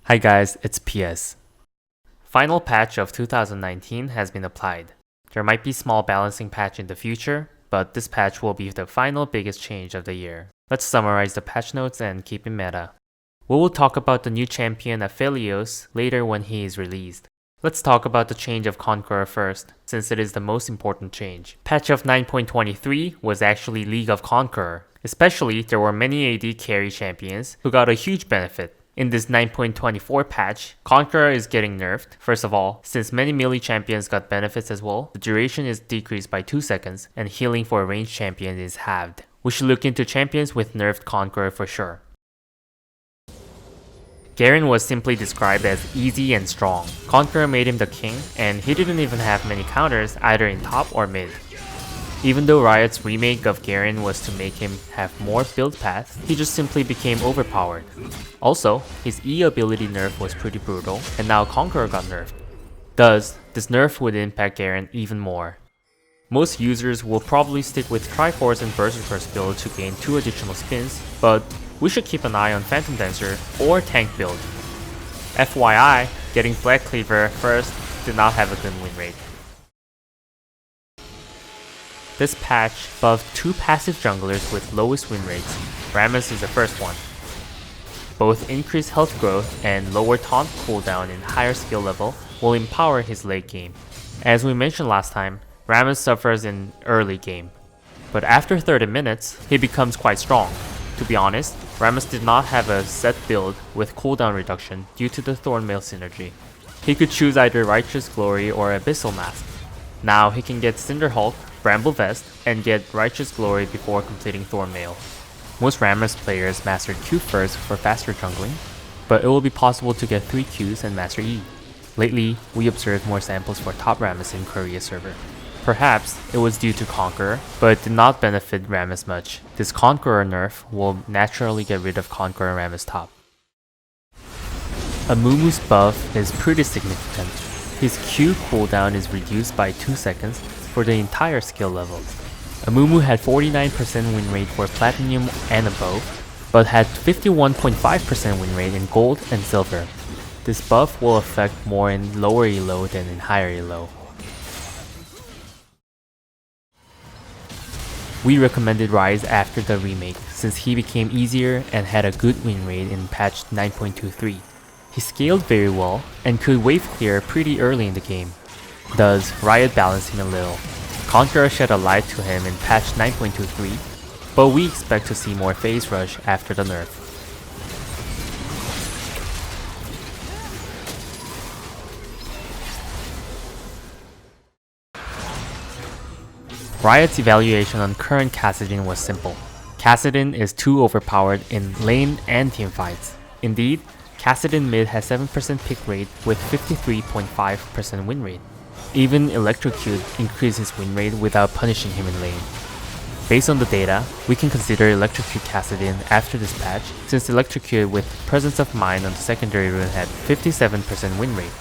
Hi guys, it's PS. Final patch of 2019 has been applied. There might be small balancing patch in the future, but this patch will be the final biggest change of the year. Let's summarize the patch notes and keep it meta. We will talk about the new champion Aphelios later when he is released. Let's talk about the change of Conqueror first, since it is the most important change. Patch of 9.23 was actually League of Conqueror. Especially, there were many AD carry champions who got a huge benefit. In this 9.24 patch, Conqueror is getting nerfed. First of all, since many melee champions got benefits as well, the duration is decreased by 2 seconds, and healing for a ranged champion is halved. We should look into champions with nerfed Conqueror for sure. Garen was simply described as easy and strong. Conqueror made him the king, and he didn't even have many counters either in top or mid. Even though Riot's remake of Garen was to make him have more build paths, he just simply became overpowered. Also, his E ability nerf was pretty brutal, and now Conqueror got nerfed. Thus, this nerf would impact Garen even more. Most users will probably stick with Triforce and Berserker's build to gain 2 additional spins, but we should keep an eye on Phantom Dancer or Tank build. FYI, getting Black Cleaver first did not have a good win rate. This patch buffed 2 passive junglers with lowest win rates. Ramus is the first one. Both increased health growth and lower taunt cooldown in higher skill level will empower his late game. As we mentioned last time, Ramus suffers in early game, but after 30 minutes, he becomes quite strong. To be honest, Ramus did not have a set build with cooldown reduction due to the Thornmail synergy. He could choose either Righteous Glory or Abyssal Mask. Now he can get Cinder Hulk, Bramble Vest, and get Righteous Glory before completing Thornmail. Most Ramus players mastered Q first for faster jungling, but it will be possible to get 3 Qs and master E. Lately, we observed more samples for top Ramus in Korea server. Perhaps it was due to Conqueror, but it did not benefit Ramus much. This Conqueror nerf will naturally get rid of Conqueror Ramus top. Amumu's buff is pretty significant. His Q cooldown is reduced by 2 seconds for the entire skill level. Amumu had 49% win rate for Platinum and above, but had 51.5% win rate in Gold and Silver. This buff will affect more in lower elo than in higher elo. We recommended Rise after the remake since he became easier and had a good win rate in patch 9.23. He scaled very well and could wave clear pretty early in the game. Thus, Riot balanced him a little. Conqueror shed a light to him in patch 9.23, but we expect to see more phase rush after the nerf. Riot's evaluation on current Kassadin was simple. Kassadin is too overpowered in lane and teamfights. Indeed, Kassadin mid has 7% pick rate with 53.5% win rate. Even Electrocute increased his win rate without punishing him in lane. Based on the data, we can consider Electrocute Kassadin after this patch, since Electrocute with Presence of Mind on the secondary rune had 57% win rate.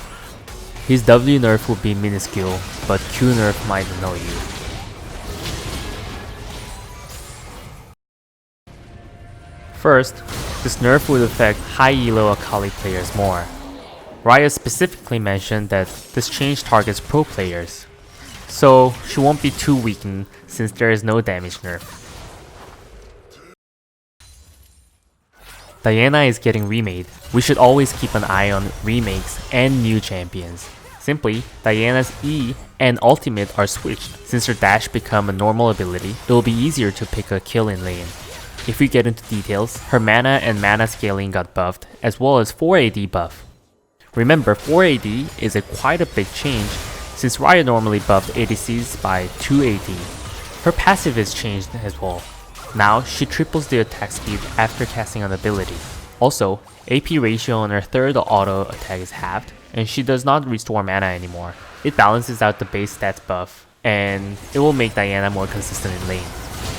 His W nerf will be minuscule, but Q nerf might annoy you. First, this nerf would affect high elo Akali players more. Riot specifically mentioned that this change targets pro players, so she won't be too weakened since there is no damage nerf. Diana is getting remade. We should always keep an eye on remakes and new champions. Simply, Diana's E and ultimate are switched. Since her dash become a normal ability, it will be easier to pick a kill in lane. If we get into details, her mana and mana scaling got buffed, as well as 4 AD buff. Remember, 4 AD is quite a big change, since Riot normally buffed ADCs by 2 AD. Her passive is changed as well. Now, she triples the attack speed after casting an ability. Also, AP ratio on her third auto attack is halved, and she does not restore mana anymore. It balances out the base stats buff, and it will make Diana more consistent in lane.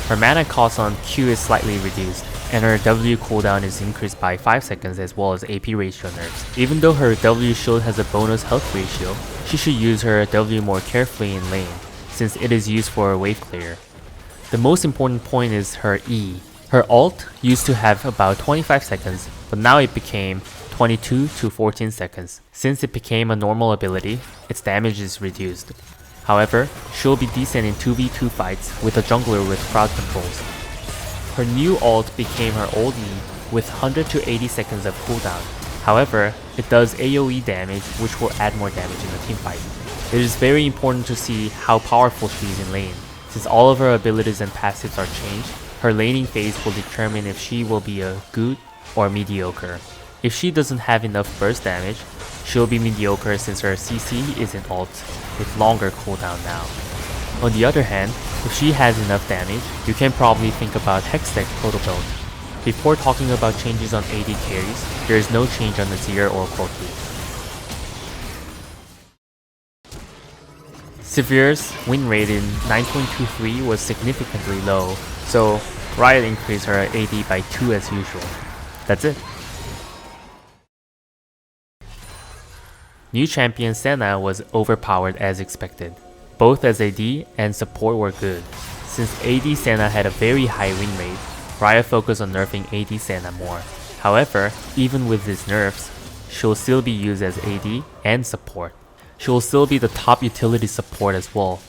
Her mana cost on Q is slightly reduced, and her W cooldown is increased by 5 seconds as well as AP ratio nerfs. Even though her W shield has a bonus health ratio, she should use her W more carefully in lane, since it is used for wave clear. The most important point is her E. Her ult used to have about 25 seconds, but now it became 22 to 14 seconds. Since it became a normal ability, its damage is reduced. However, she'll be decent in 2v2 fights with a jungler with crowd controls. Her new ult became her old E with 100 to 80 seconds of cooldown. However, it does AoE damage, which will add more damage in the teamfight. It is very important to see how powerful she is in lane. Since all of her abilities and passives are changed, her laning phase will determine if she will be a good or mediocre. If she doesn't have enough burst damage, she'll be mediocre since her CC is in ult with longer cooldown now. On the other hand, if she has enough damage, you can probably think about Hextech probuilds. Before talking about changes on AD carries, there is no change on Azir or Corki. Severe's win rate in 9.23 was significantly low, so Riot increased her AD by 2 as usual. That's it. New champion Senna was overpowered as expected. Both as AD and support were good. Since AD Senna had a very high win rate, Riot focused on nerfing AD Senna more. However, even with these nerfs, she'll still be used as AD and support. She will still be the top utility support as well.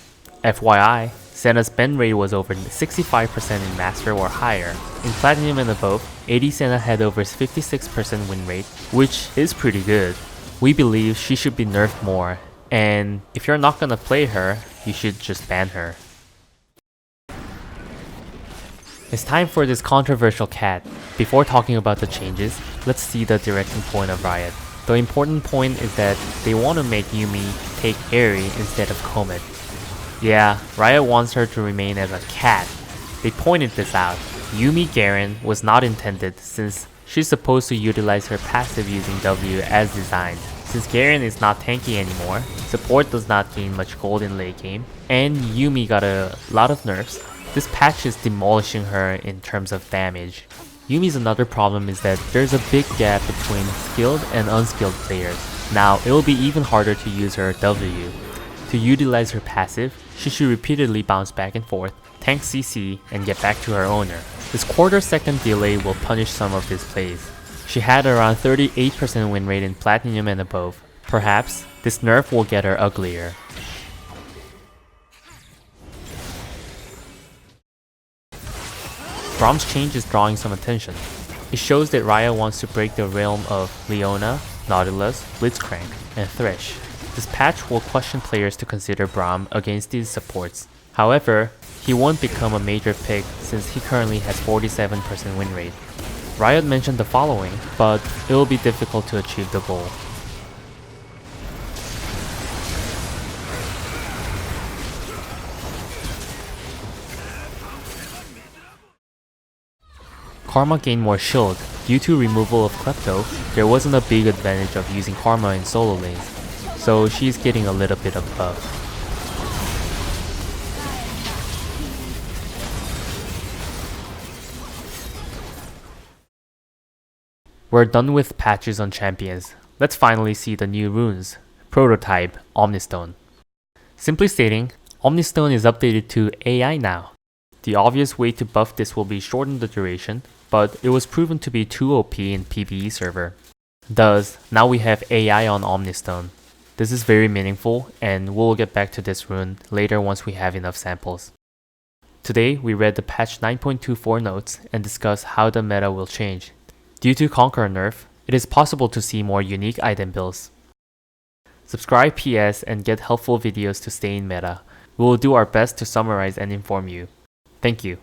FYI, Senna's bend rate was over 65% in Master or higher. In Platinum and above, AD Senna had over 56% win rate, which is pretty good. We believe she should be nerfed more, and if you're not gonna play her, you should just ban her. It's time for this controversial cat. Before talking about the changes, let's see the directing point of Riot. The important point is that they want to make Yuumi take Airy instead of Comet. Yeah, Riot wants her to remain as a cat. They pointed this out. Yuumi Garen was not intended since she's supposed to utilize her passive using W as designed. Since Garen is not tanky anymore, support does not gain much gold in late game, and Yuumi got a lot of nerfs, this patch is demolishing her in terms of damage. Yuumi's another problem is that there's a big gap between skilled and unskilled players. Now, it will be even harder to use her W. To utilize her passive, she should repeatedly bounce back and forth, tank CC, and get back to her owner. This quarter-second delay will punish some of these plays. She had around 38% win rate in Platinum and above. Perhaps, this nerf will get her uglier. Braum's change is drawing some attention. It shows that Riot wants to break the realm of Leona, Nautilus, Blitzcrank, and Thresh. This patch will question players to consider Braum against these supports. However, he won't become a major pick since he currently has 47% win rate. Riot mentioned the following, but it will be difficult to achieve the goal. Kharma gained more shield. Due to removal of Klepto, there wasn't a big advantage of using Kharma in solo lanes, so she's getting a little bit of buff. We're done with patches on champions. Let's finally see the new runes. Prototype, Omnistone. Simply stating, Omnistone is updated to AI now. The obvious way to buff this will be shorten the duration, but it was proven to be too OP in PvE server. Thus, now we have AI on Omnistone. This is very meaningful, and we'll get back to this rune later once we have enough samples. Today, we read the patch 9.24 notes and discussed how the meta will change. Due to Conqueror nerf, it is possible to see more unique item builds. Subscribe PS and get helpful videos to stay in meta. We will do our best to summarize and inform you. Thank you.